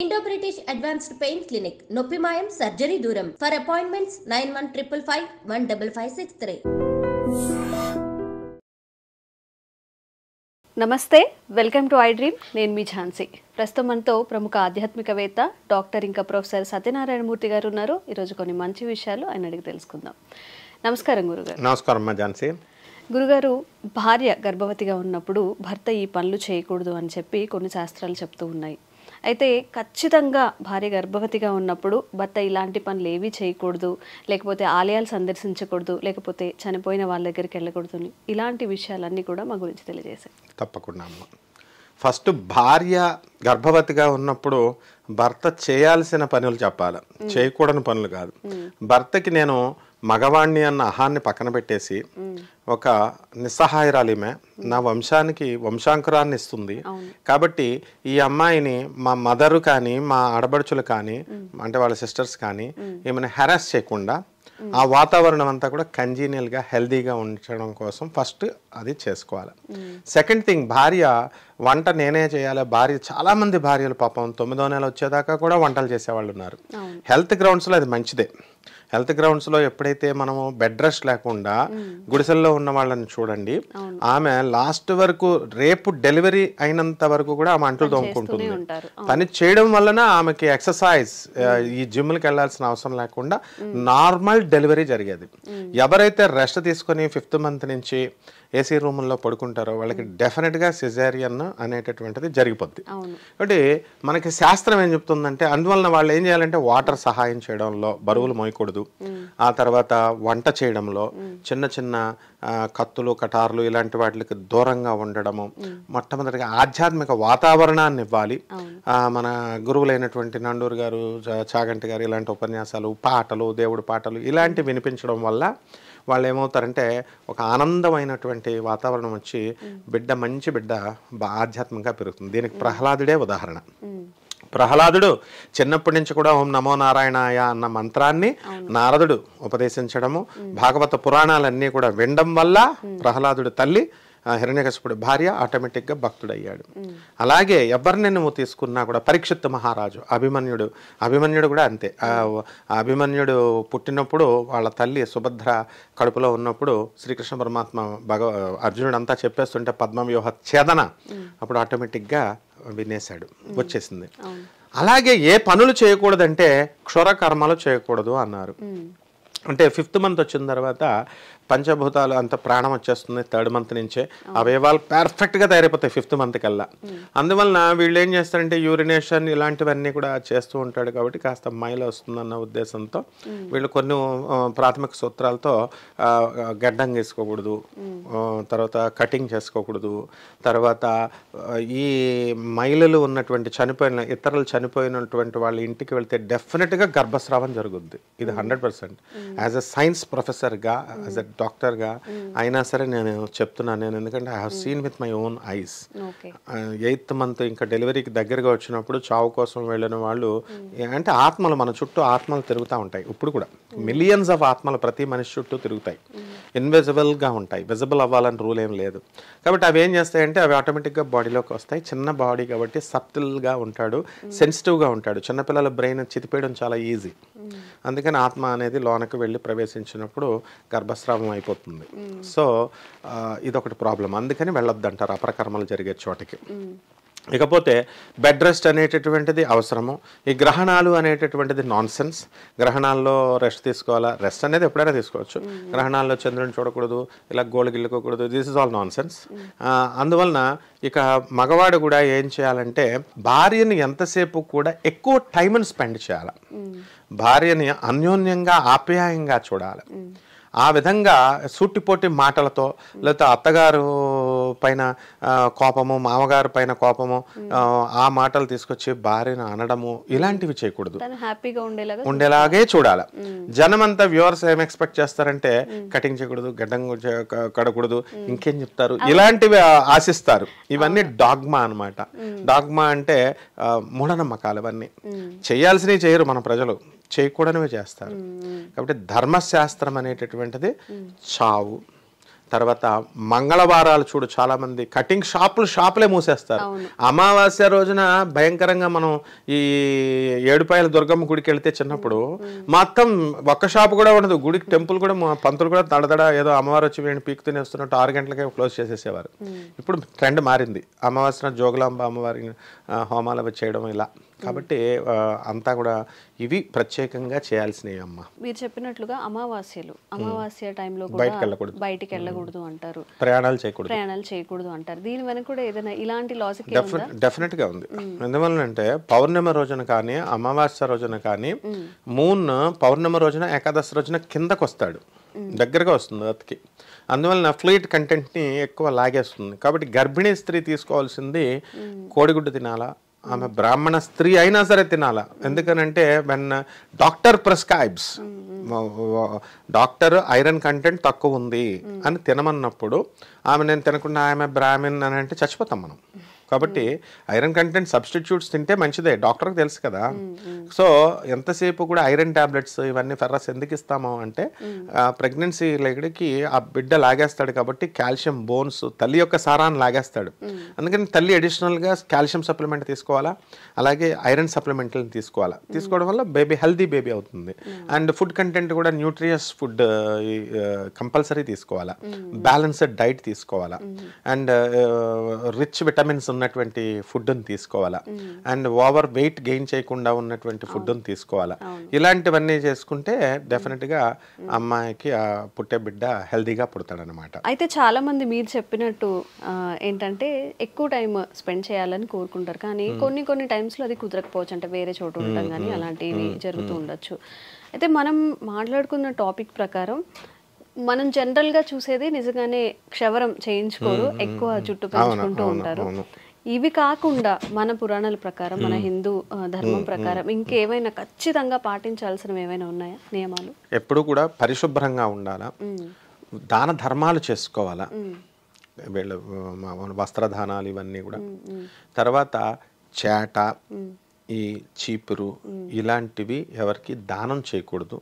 Indo British advanced pain clinic నొప్పిమాయం surgery దూరం for appointments 9155515563. నమస్తే, వెల్కమ్ టు ఐ డ్రీమ్. నేను మీ ఝాన్సీ. ప్రస్తుతం మనతో ప్రముఖ ఆధ్యాత్మికవేత్త డాక్టర్ ఇంకా ప్రొఫెసర్ సత్యనారాయణమూర్తి గారు ఉన్నారు. ఈరోజు కొన్ని మంచి విషయాలు ఆయన అడిగి తెలుసుకుందాం. నమస్కారం గురుగారు. నమస్కారం అమ్మా ఝాన్సీ. గురుగారు, భార్య గర్భవతిగా ఉన్నప్పుడు భర్త ఈ పనులు చేయకూడదు అని చెప్పి కొన్ని శాస్త్రాలు చెప్తూ ఉన్నాయి. అయితే ఖచ్చితంగా భార్య గర్భవతిగా ఉన్నప్పుడు భర్త ఇలాంటి పనులు ఏవీ చేయకూడదు, లేకపోతే ఆలయాలు సందర్శించకూడదు, లేకపోతే చనిపోయిన వాళ్ళ దగ్గరికి వెళ్ళకూడదు, ఇలాంటి విషయాలన్నీ కూడా మా గురించి తెలియజేశాయి. తప్పకుండా అమ్మ. ఫస్ట్ భార్య గర్భవతిగా ఉన్నప్పుడు భర్త చేయాల్సిన పనులు చెప్పాలి, చేయకూడని పనులు కాదు. భర్తకి నేను మగవాణ్ణి అన్న అహాన్ని పక్కన పెట్టేసి ఒక నిస్సహాయరాలిమే నా వంశానికి వంశాంకురాన్ని ఇస్తుంది కాబట్టి ఈ అమ్మాయిని మా మదరు కానీ మా ఆడబడుచులు కానీ అంటే వాళ్ళ సిస్టర్స్ కానీ ఏమైనా హెరాస్ చేయకుండా ఆ వాతావరణం అంతా కూడా కంజీనియల్గా హెల్దీగా ఉంచడం కోసం ఫస్ట్ అది చేసుకోవాలి. సెకండ్ థింగ్, భార్య వంట నేనే చేయాలి. భార్య చాలామంది భార్యలు పాపం 9వ నెల వచ్చేదాకా కూడా వంటలు చేసేవాళ్ళు ఉన్నారు. హెల్త్ గ్రౌండ్స్లో అది మంచిదే. హెల్త్ గ్రౌండ్స్లో ఎప్పుడైతే మనము బెడ్ రెస్ట్ లేకుండా గుడిసెల్లో ఉన్న వాళ్ళని చూడండి, ఆమె లాస్ట్ వరకు రేపు డెలివరీ అయినంత వరకు కూడా ఆమె అంట్లు తోముకుంటుంది. పని చేయడం వలన ఆమెకి ఎక్సర్సైజ్, ఈ జిమ్కి వెళ్ళాల్సిన అవసరం లేకుండా నార్మల్ డెలివరీ జరిగేది. ఎవరైతే రెస్ట్ తీసుకొని 5th మంత్ నుంచి ఏసీ రూముల్లో పడుకుంటారో వాళ్ళకి డెఫినెట్గా సిజేరియన్ అనేటటువంటిది జరిగిపోద్ది. కాబట్టి మనకి శాస్త్రం ఏం చెప్తుందంటే అందువలన వాళ్ళు ఏం చేయాలంటే వాటర్ సహాయం చేయడంలో బరువులు మోయకూడదు, ఆ తర్వాత వంట చేయడంలో చిన్న చిన్న కత్తులు కటార్లు ఇలాంటి వాటికి దూరంగా ఉండడము, మొట్టమొదటిగా ఆధ్యాత్మిక వాతావరణాన్ని ఇవ్వాలి. మన గురువులైనటువంటి నండూరు గారు, చాగంటి గారు ఇలాంటి ఉపన్యాసాలు, పాటలు, దేవుడి పాటలు ఇలాంటివి వినిపించడం వల్ల వాళ్ళు ఏమవుతారంటే ఒక ఆనందమైనటువంటి వాతావరణం వచ్చి మంచి బిడ్డ ఆధ్యాత్మికంగా పెరుగుతుంది. దీనికి ప్రహ్లాదుడే ఉదాహరణ. ప్రహ్లాదుడు చిన్నప్పటి నుంచి కూడా ఓం నమో నారాయణాయ అన్న మంత్రాన్ని నారదుడు ఉపదేశించడము, భాగవత పురాణాలన్నీ కూడా వినడం వల్ల ప్రహ్లాదుడు తల్లి హిరణ్యకశిపుడి భార్య ఆటోమేటిక్గా భక్తుడయ్యాడు. అలాగే ఎవరిని నువ్వు తీసుకున్నా కూడా పరీక్షిత్ మహారాజు, అభిమన్యుడు కూడా అంతే. అభిమన్యుడు పుట్టినప్పుడు వాళ్ళ తల్లి సుభద్ర కడుపులో ఉన్నప్పుడు శ్రీకృష్ణ పరమాత్మ అర్జునుడు అంతా చెప్పేస్తుంటే పద్మవ్యూహ ఛేదన అప్పుడు ఆటోమేటిక్గా వినేశాడు, వచ్చేసింది. అలాగే ఏ పనులు చేయకూడదంటే క్షుర కర్మలు చేయకూడదు అన్నారు. అంటే 5th మంత్ వచ్చిన తర్వాత పంచభూతాలు అంత ప్రాణం వచ్చేస్తుంది 3rd మంత్ నుంచే, అవయవాలు పర్ఫెక్ట్గా తయారైపోతాయి 5th మంత్ కల్లా. అందువలన వీళ్ళు ఏం చేస్తారంటే యూరినేషన్ ఇలాంటివన్నీ కూడా చేస్తూ ఉంటాడు కాబట్టి కాస్త మైల వస్తుందన్న ఉద్దేశంతో వీళ్ళు కొన్ని ప్రాథమిక సూత్రాలతో గడ్డం గీసుకోకూడదు, తర్వాత కటింగ్ చేసుకోకూడదు, తర్వాత ఈ మైలలు ఉన్నటువంటి ఇతరులు చనిపోయినటువంటి వాళ్ళ ఇంటికి వెళ్తే డెఫినెట్గా గర్భస్రావం జరుగుద్ది. ఇది 100%. యాజ్ ఎ సైన్స్ ప్రొఫెసర్గా, యాజ్ ఎ డాక్టర్గా అయినా సరే నేను చెప్తున్నాను. నేను ఎందుకంటే I have seen with my own eyes. 8th month ఇంకా డెలివరీకి దగ్గరగా వచ్చినప్పుడు చావు కోసం వెళ్ళిన వాళ్ళు అంటే ఆత్మలు మన చుట్టూ ఆత్మలు తిరుగుతూ ఉంటాయి. ఇప్పుడు కూడా మిలియన్స్ ఆఫ్ ఆత్మలు ప్రతి మనిషి చుట్టూ తిరుగుతాయి. ఇన్విజిబుల్గా ఉంటాయి, విజిబుల్ అవ్వాలని రూల్ ఏం లేదు. కాబట్టి అవి ఏం చేస్తాయంటే అవి ఆటోమేటిక్గా బాడీలోకి వస్తాయి. చిన్న బాడీ కాబట్టి సబ్టిల్గా ఉంటాడు, సెన్సిటివ్గా ఉంటాడు. చిన్నపిల్లల బ్రెయిన్ చితిపేయడం చాలా ఈజీ. అందుకని ఆత్మ అనేది లోనకి వెళ్ళి ప్రవేశించినప్పుడు గర్భస్రావం అయిపోతుంది. సో ఇదొకటి ప్రాబ్లం. అందుకని వెళ్ళొద్దంటారు అపరకర్మలు జరిగే చోటకి. ఇకపోతే బెడ్ రెస్ట్ అనేటటువంటిది అవసరము. ఈ గ్రహణాలు అనేటటువంటిది నాన్ సెన్స్. గ్రహణాల్లో రెస్ట్ తీసుకోవాలా? రెస్ట్ అనేది ఎప్పుడైనా తీసుకోవచ్చు. గ్రహణాల్లో చంద్రుని చూడకూడదు, ఇలా గోళ్ళు గిల్లుకోకూడదు. This is all nonsense. అందువలన ఇక మగవాడు కూడా ఏం చేయాలంటే భార్యని ఎంతసేపు కూడా ఎక్కువ టైంని స్పెండ్ చేయాలి. భార్యని అన్యోన్యంగా ఆప్యాయంగా చూడాలి. ఆ విధంగా సూటిపోటి మాటలతో లేకపోతే అత్తగారు పైన కోపము, మామగారు పైన కోపము, ఆ మాటలు తీసుకొచ్చి భార్యను అనడము ఇలాంటివి చేయకూడదు. ఉండేలాగే చూడాలి. జనమంతా వ్యూవర్స్ ఏం ఎక్స్పెక్ట్ చేస్తారంటే కటింగ్ చేయకూడదు, గడ్డం కడకూడదు, ఇంకేం చెప్తారు, ఇలాంటివి ఆశిస్తారు. ఇవన్నీ డాగ్మా అనమాట. డాగ్మా అంటే మూఢనమ్మకాలు. ఇవన్నీ చేయాల్సినవి చేయరు మన ప్రజలు, చేయకూడనివి చేస్తారు. కాబట్టి ధర్మశాస్త్రం అనేటటువంటిది చావు, తర్వాత మంగళవారాలు చూడు చాలా మంది కటింగ్ షాపులే మూసేస్తారు. అమావాస్య రోజున భయంకరంగా మనం ఈ ఏడుపాయల దుర్గమ్మ గుడికి వెళ్తే చిన్నప్పుడు మొత్తం ఒక్క షాపు కూడా ఉండదు, గుడికి టెంపుల్ కూడా పంతులు కూడా తడదడ ఏదో అమ్మవారు వచ్చి వీడిని పీక్ తినేస్తున్నట్టు 6 గంటలకే క్లోజ్ చేసేసేవారు. ఇప్పుడు ట్రెండ్ మారింది, అమావాస్య జోగులాంబ అమ్మవారి హోమాలు చేయడం ఇలా. కాబట్టి అంతా కూడా ఇవి ప్రత్యేకంగా చేయాల్సినవి అమ్మ. మీరు చెప్పినట్లుగా అమావాస్య టైంలో బయటికి వెళ్ళకూడదు అంటారు, ప్రయాణాలు చేయకూడదు అంటారు. దీని వెనక కూడా ఏదైనా ఇలాంటి లాజిక్ డెఫినెట్ గా ఉంది. ఎందువల్లంటే పౌర్ణమి రోజున కానీ అమావాస్య రోజున కానీ మూన్ పౌర్ణమి రోజున ఏకాదశి రోజున కిందకు వస్తాడు, దగ్గరగా వస్తుంది అతికి. అందువలన ఫ్లూయిడ్ కంటెంట్ని ఎక్కువ లాగేస్తుంది. కాబట్టి గర్భిణీ స్త్రీ తీసుకోవాల్సింది కోడిగుడ్డు తినాలా, ఆమె బ్రాహ్మణ స్త్రీ అయినా సరే తినాలా. ఎందుకనంటే when doctor prescribes, doctor iron content తక్కువ ఉంది అని తినమన్నప్పుడు ఆమె నేను తినకుండా ఆమె బ్రాహ్మణ్ అని అంటే చచ్చిపోతాం మనం. కాబట్టి ఐరన్ కంటెంట్ సబ్స్టిట్యూట్స్ తింటే మంచిదే, డాక్టర్కి తెలుసు కదా. సో ఎంతసేపు కూడా ఐరన్ టాబ్లెట్స్ ఇవన్నీ ఫెర్రస్ ఎందుకు ఇస్తాము అంటే ప్రెగ్నెన్సీ లేడికి ఆ బిడ్డ లాగేస్తాడు కాబట్టి కాల్షియం, బోన్స్, తల్లి యొక్క సారాన్ని లాగేస్తాడు. అందుకని తల్లి అడిషనల్గా కాల్షియం సప్లిమెంట్ తీసుకోవాలా, అలాగే ఐరన్ సప్లిమెంట్లను తీసుకోవాలా. తీసుకోవడం వల్ల బేబీ హెల్దీ బేబీ అవుతుంది. అండ్ ఫుడ్ కంటెంట్ కూడా న్యూట్రియస్ ఫుడ్ కంపల్సరీ తీసుకోవాలా, బ్యాలెన్స్డ్ డైట్ తీసుకోవాలా, అండ్ రిచ్ విటమిన్స్ ఉన్నటువంటి ఫుడ్ని తీసుకోవాలా, అండ్ ఓవర్ వెయిట్ గెయిన్ చేయకుండా ఉన్నటువంటి ఫుడ్ని తీసుకోవాలా. ఇలాంటివన్నీ చేసుకుంటే డెఫినెట్గా అమ్మాయికి పుట్టే బిడ్డ హెల్దీగా పుడతాడనమాట. అయితే చాలా మంది మీరు చెప్పినట్టు ఏంటంటే ఎక్కువ టైం స్పెండ్ చేయాలని కోరుకుంటారు, కానీ కొన్ని టైమ్స్లో అది కుదరకపోవచ్చు, అంటే వేరే చోటు ఉండడం కానీ అలాంటివి జరుగుతూ ఉండొచ్చు. అయితే మనం మాట్లాడుకున్న టాపిక్ ప్రకారం మనం జనరల్గా చూసేది నిజంగానే క్షవరం చేయించుకోరు, ఎక్కువ జుట్టు పెంచుకుంటూ ఉంటారు. ఇవి కాకుండా మన పురాణాల ప్రకారం, మన హిందూ ధర్మం ప్రకారం ఇంకేమైనా ఖచ్చితంగా పాటించాల్సినవి ఏమైనా ఉన్నాయా నియమాలు? ఎప్పుడు కూడా పరిశుభ్రంగా ఉండాలా, దాన ధర్మాలు చేసుకోవాలా, వీళ్ళు వస్త్రదానాలు ఇవన్నీ కూడా. తర్వాత చేట, ఈ చీపురు ఇలాంటివి ఎవరికి దానం చేయకూడదు.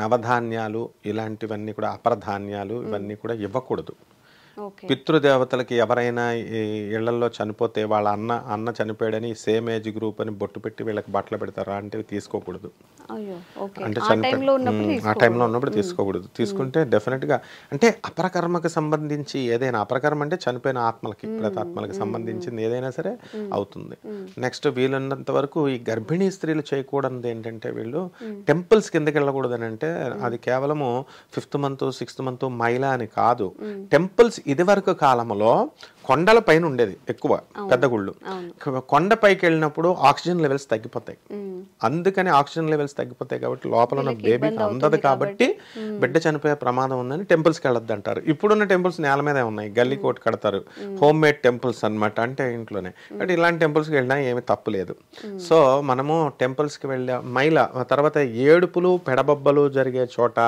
నవధాన్యాలు ఇలాంటివన్నీ కూడా, అపరధాన్యాలు ఇవన్నీ కూడా ఇవ్వకూడదు. పితృదేవతలకి ఎవరైనా ఇళ్లలో చనిపోతే వాళ్ళ అన్న చనిపోయాడని సేమ్ ఏజ్ గ్రూప్ అని బొట్టు పెట్టి వీళ్ళకి బట్టలు పెడతారా అంటే తీసుకోకూడదు. అంటే ఆ టైంలో ఉన్నప్పుడు తీసుకోకూడదు. తీసుకుంటే డెఫినెట్గా అంటే అపరకర్మకు సంబంధించి ఏదైనా, అపరకర్మ అంటే చనిపోయిన ఆత్మలకి, ప్రేతాత్మలకి సంబంధించింది ఏదైనా సరే అవుతుంది. నెక్స్ట్ వీలున్నంత వరకు ఈ గర్భిణీ స్త్రీలు చేయకూడదు ఏంటంటే, వీళ్ళు టెంపుల్స్ కిందకి వెళ్ళకూడదు అని అంటే అది కేవలము 5th month 6th month మైలా అని కాదు. టెంపుల్స్ ఇది వరకు కాలంలో కొండల పైన ఉండేది ఎక్కువ పెద్ద గుళ్ళు. కొండపైకి వెళ్ళినప్పుడు ఆక్సిజన్ లెవెల్స్ తగ్గిపోతాయి. అందుకని ఆక్సిజన్ లెవెల్స్ తగ్గిపోతాయి కాబట్టి లోపల ఉన్న బేబీకి అందదు కాబట్టి బిడ్డ చనిపోయే ప్రమాదం ఉందని టెంపుల్స్కి వెళ్ళొద్దు అంటారు. ఇప్పుడున్న టెంపుల్స్ నేల మీదే ఉన్నాయి, గల్లీ కోట్ కడతారు, హోమ్ మేడ్ టెంపుల్స్ అనమాట, అంటే ఇంట్లోనే. అంటే ఇలాంటి టెంపుల్స్కి వెళ్ళినా ఏమీ తప్పు లేదు. సో మనము టెంపుల్స్కి వెళ్ళే మైల తర్వాత ఏడుపులు పెడబొబ్బలు జరిగే చోట,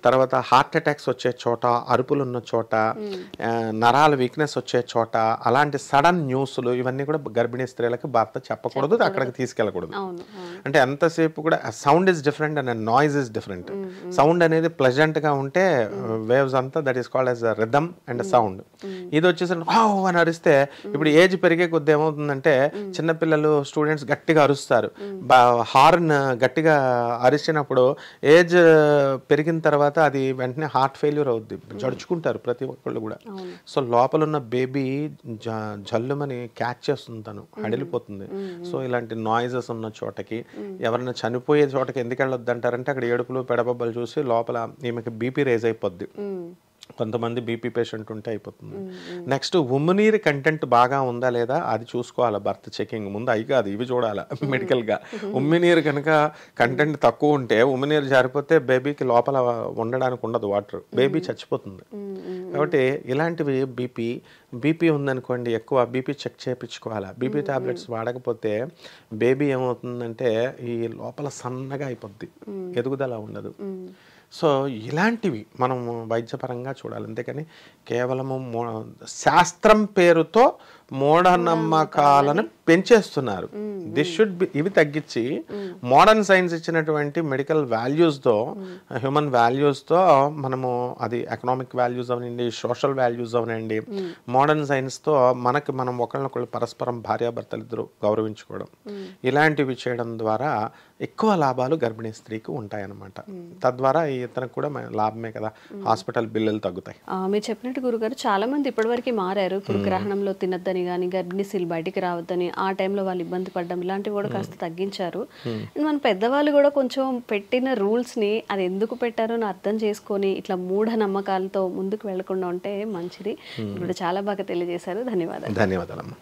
తర్వాత హార్ట్ అటాక్స్ వచ్చే చోట, అరుపులు ఉన్న చోట, నరాల వీక్నెస్ వచ్చే చోట, అలాంటి సడన్ న్యూస్లు ఇవన్నీ కూడా గర్భిణీ స్త్రీలకు భర్త చెప్పకూడదు, అక్కడికి తీసుకెళ్ళకూడదు. అంటే ఎంతసేపు కూడా sound is different and noise is different. Sound అనేది ప్లెజెంట్ గా ఉంటే వేవ్స్ అంతా that is called as rhythm and sound. ఇది వచ్చేసి అని అరిస్తే, ఇప్పుడు ఏజ్ పెరిగే కొద్ది ఏమవుతుందంటే చిన్నపిల్లలు స్టూడెంట్స్ గట్టిగా అరుస్తారు. హార్న్ గట్టిగా అరిచినప్పుడు ఏజ్ పెరిగిన తర్వాత అది వెంటనే హార్ట్ ఫెయిల్యూర్ అవుద్ది, జడుచుకుంటారు ప్రతి ఒక్కళ్ళు కూడా. సో లోపల ఉన్న బేబీ జల్లుమని క్యాచ్ చేస్తుంది, తను అడిలిపోతుంది. సో ఇలాంటి నాయిజెస్ ఉన్న చోటకి, ఎవరైనా చనిపోయే చోటకి ఎందుకు వెళ్ళొద్దు అంటారంటే అక్కడ ఏడుపులు పెడబొబ్బలు చూసి లోపల ఈమెకి బీపీ రేజ్ అయిపోద్ది. కొంతమంది బీపీ పేషెంట్ ఉంటే అయిపోతుంది. నెక్స్ట్ ఉమ్మునీరు కంటెంట్ బాగా ఉందా లేదా అది చూసుకోవాలి భర్త చెకింగ్ ముందు. అవి కాదు ఇవి చూడాలి మెడికల్గా. ఉమ్మినీరు కనుక కంటెంట్ తక్కువ ఉంటే, ఉమ్మినీరు జారిపోతే బేబీకి లోపల ఉండడానికి ఉండదు వాటర్, బేబీ చచ్చిపోతుంది. కాబట్టి ఇలాంటివి బీపీ ఉందనుకోండి, ఎక్కువ బీపీ చెక్ చేయించుకోవాలి. బీపీ టాబ్లెట్స్ వాడకపోతే బేబీ ఏమవుతుందంటే ఈ లోపల సన్నగా అయిపోద్ది, ఎదుగుదల ఉండదు. సో ఇలాంటివి మనం వైద్యపరంగా చూడాలి. అంతేకాని కేవలము శాస్త్రం పేరుతో మూఢనమ్మకాలను పెంచేస్తున్నారు. దిస్ షుడ్ బి, ఇవి తగ్గించి మోడర్న్ సైన్స్ ఇచ్చినటువంటి మెడికల్ వాల్యూస్తో, హ్యూమన్ వాల్యూస్తో మనము, అది ఎకనామిక్ వాల్యూస్ అవనండి, సోషల్ వాల్యూస్ అవనండి, మోడర్న్ సైన్స్తో మనం ఒకళ్ళనొకళ్ళు పరస్పరం భార్యాభర్తలు ఇద్దరు గౌరవించుకోవడం, ఇలాంటివి చేయడం ద్వారా ఎక్కువ లాభాలు గర్భిణీ స్త్రీకి ఉంటాయన్నమాట. తద్వారా ఇతనికి కూడా లాభమే కదా, హాస్పిటల్ బిల్లులు తగ్గుతాయి. మీరు చెప్పినట్టు గురుగారు చాలా మంది ఇప్పటివరకు మారారు. ఇప్పుడు గ్రహణంలో తినద్దని కానీ, గర్భిణీ స్త్రీలు బయటికి రావద్దని, ఆ టైంలో వాళ్ళు ఇబ్బంది పడడం, ఇలాంటివి కూడా కాస్త తగ్గించారు. మన పెద్దవాళ్ళు కూడా కొంచెం పెట్టిన రూల్స్ని అది ఎందుకు పెట్టారో అర్థం చేసుకొని ఇట్లా మూఢ నమ్మకాలతో ముందుకు వెళ్లకుండా ఉంటే మంచిది. ఇప్పుడు చాలా బాగా తెలియజేశారు. ధన్యవాదాలు. ధన్యవాదాలమ్మా.